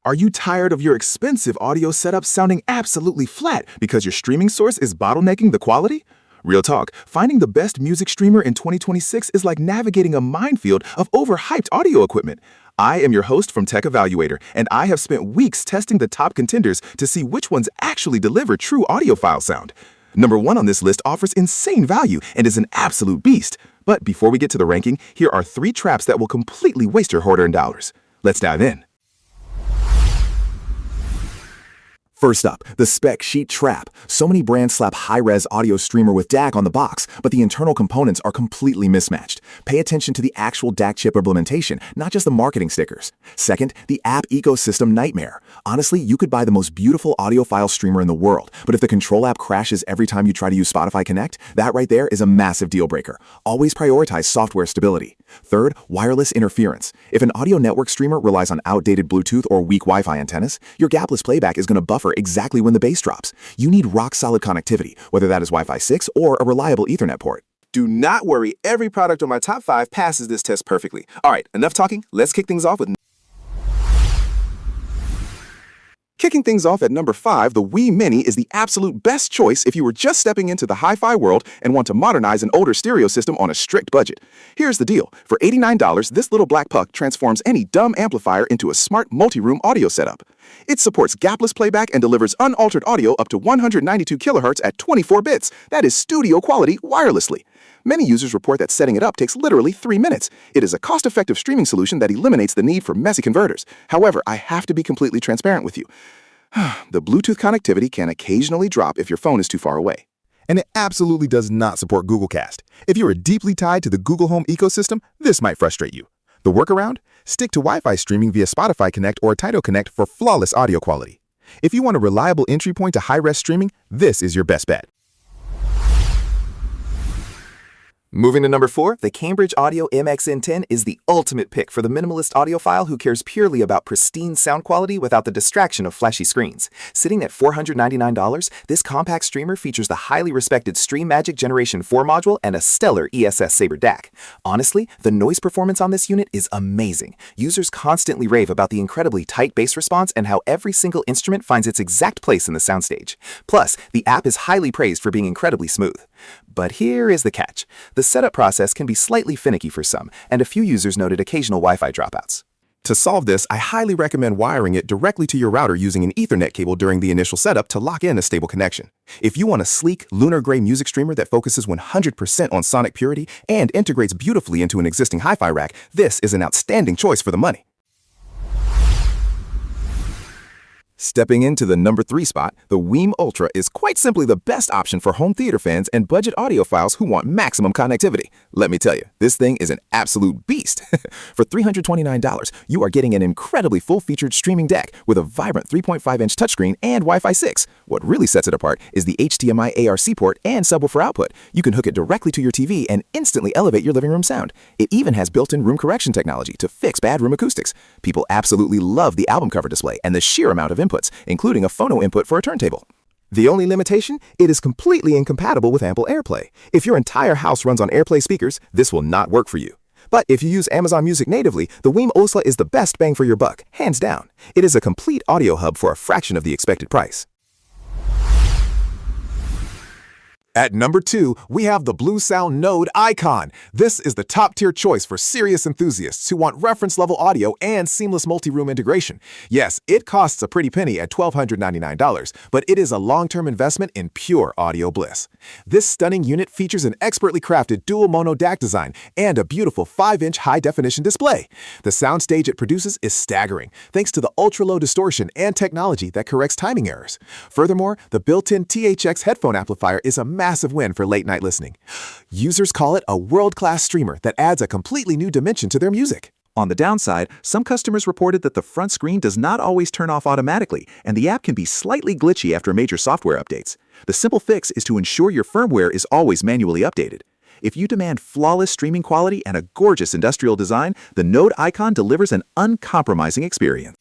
Are you tired of your expensive audio setup sounding absolutely flat because your streaming source is bottlenecking the quality? Real talk, finding the best music streamer in 2026 is like navigating a minefield of overhyped audio equipment. I am your host from Tech Evaluator, and I have spent weeks testing the top contenders to see which ones actually deliver true audiophile sound. Number 1 on this list offers insane value and is an absolute beast. But before we get to the ranking, here are 3 traps that will completely waste your hard-earned dollars. Let's dive in. First up, the Spec sheet trap. So many brands slap high-res audio streamer with DAC on the box, but the internal components are completely mismatched. Pay attention to the actual DAC chip implementation, not just the marketing stickers. Second, the app ecosystem nightmare. Honestly, you could buy the most beautiful audiophile streamer in the world, but if the control app crashes every time you try to use Spotify Connect, that right there is a massive deal breaker. Always prioritize software stability. Third, wireless interference. If an audio network streamer relies on outdated Bluetooth or weak Wi-Fi antennas, your gapless playback is going to buffer exactly when the bass drops. You need rock-solid connectivity, whether that is Wi-Fi 6 or a reliable Ethernet port. Do not worry, every product on my top 5 passes this test perfectly. All right, enough talking, let's kick things off with... Kicking things off at number 5, the WiiM Mini is the absolute best choice if you were just stepping into the hi-fi world and want to modernize an older stereo system on a strict budget. Here's the deal. For $89, this little black puck transforms any dumb amplifier into a smart multi-room audio setup. It supports gapless playback and delivers unaltered audio up to 192 kHz at 24 bits. That is studio quality wirelessly. Many users report that setting it up takes literally 3 minutes. It is a cost-effective streaming solution that eliminates the need for messy converters. However, I have to be completely transparent with you. The Bluetooth connectivity can occasionally drop if your phone is too far away. And it absolutely does not support Google Cast. If you are deeply tied to the Google Home ecosystem, this might frustrate you. The workaround? Stick to Wi-Fi streaming via Spotify Connect or Tidal Connect for flawless audio quality. If you want a reliable entry point to high-res streaming, this is your best bet. Moving to number 4, the Cambridge Audio MXN10 is the ultimate pick for the minimalist audiophile who cares purely about pristine sound quality without the distraction of flashy screens. Sitting at $499, this compact streamer features the highly respected Stream Magic Generation 4 module and a stellar ESS Sabre DAC. Honestly, the noise performance on this unit is amazing. Users constantly rave about the incredibly tight bass response and how every single instrument finds its exact place in the soundstage. Plus, the app is highly praised for being incredibly smooth. But here is the catch. The setup process can be slightly finicky for some, and a few users noted occasional Wi-Fi dropouts. To solve this, I highly recommend wiring it directly to your router using an Ethernet cable during the initial setup to lock in a stable connection. If you want a sleek, lunar gray music streamer that focuses 100% on sonic purity and integrates beautifully into an existing hi-fi rack, this is an outstanding choice for the money. Stepping into the number 3 spot, the WiiM Ultra is quite simply the best option for home theater fans and budget audiophiles who want maximum connectivity. Let me tell you, this thing is an absolute beast. For $329, you are getting an incredibly full-featured streaming deck with a vibrant 3.5-inch touchscreen and Wi-Fi 6. What really sets it apart is the HDMI ARC port and subwoofer output. You can hook it directly to your TV and instantly elevate your living room sound. It even has built-in room correction technology to fix bad room acoustics. People absolutely love the album cover display and the sheer amount of inputs, including a phono input for a turntable. The only limitation? It is completely incompatible with ample AirPlay. If your entire house runs on AirPlay speakers, this will not work for you. But if you use Amazon Music natively, the WiiM Ultra is the best bang for your buck, hands down. It is a complete audio hub for a fraction of the expected price. At number 2, we have the Bluesound Node Icon. This is the top-tier choice for serious enthusiasts who want reference-level audio and seamless multi-room integration. Yes, it costs a pretty penny at $1,299, but it is a long-term investment in pure audio bliss. This stunning unit features an expertly crafted dual mono DAC design and a beautiful 5-inch high-definition display. The soundstage it produces is staggering, thanks to the ultra-low distortion and technology that corrects timing errors. Furthermore, the built-in THX headphone amplifier is a massive win for late-night listening. Users call it a world-class streamer that adds a completely new dimension to their music. On the downside, some customers reported that the front screen does not always turn off automatically, and the app can be slightly glitchy after major software updates. The simple fix is to ensure your firmware is always manually updated. If you demand flawless streaming quality and a gorgeous industrial design, the Node Icon delivers an uncompromising experience.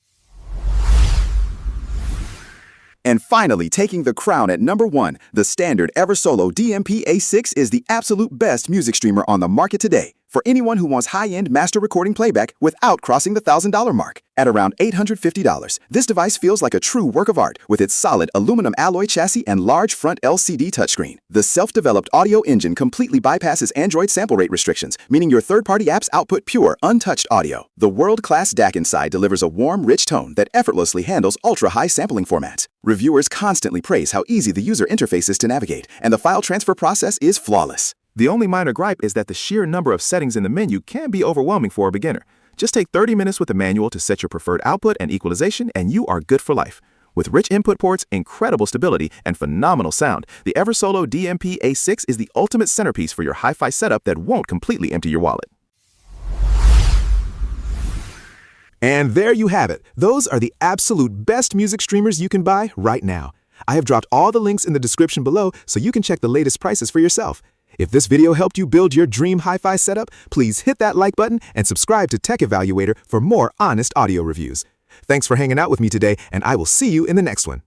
And finally, taking the crown at number 1, the standard Eversolo DMP A6 is the absolute best music streamer on the market today. for anyone who wants high-end master recording playback without crossing the $1,000 mark. At around $850, this device feels like a true work of art with its solid aluminum alloy chassis and large front LCD touchscreen. The self-developed audio engine completely bypasses Android sample rate restrictions, meaning your third-party apps output pure, untouched audio. The world-class DAC inside delivers a warm, rich tone that effortlessly handles ultra-high sampling formats. Reviewers constantly praise how easy the user interface is to navigate, and the file transfer process is flawless. The only minor gripe is that the sheer number of settings in the menu can be overwhelming for a beginner. Just take 30 minutes with the manual to set your preferred output and equalization, and you are good for life. With rich input ports, incredible stability, and phenomenal sound, the Eversolo DMP A6 is the ultimate centerpiece for your hi-fi setup that won't completely empty your wallet. And there you have it. Those are the absolute best music streamers you can buy right now. I have dropped all the links in the description below so you can check the latest prices for yourself. If this video helped you build your dream hi-fi setup, please hit that like button and subscribe to Tech Evaluator for more honest audio reviews. Thanks for hanging out with me today, and I will see you in the next one.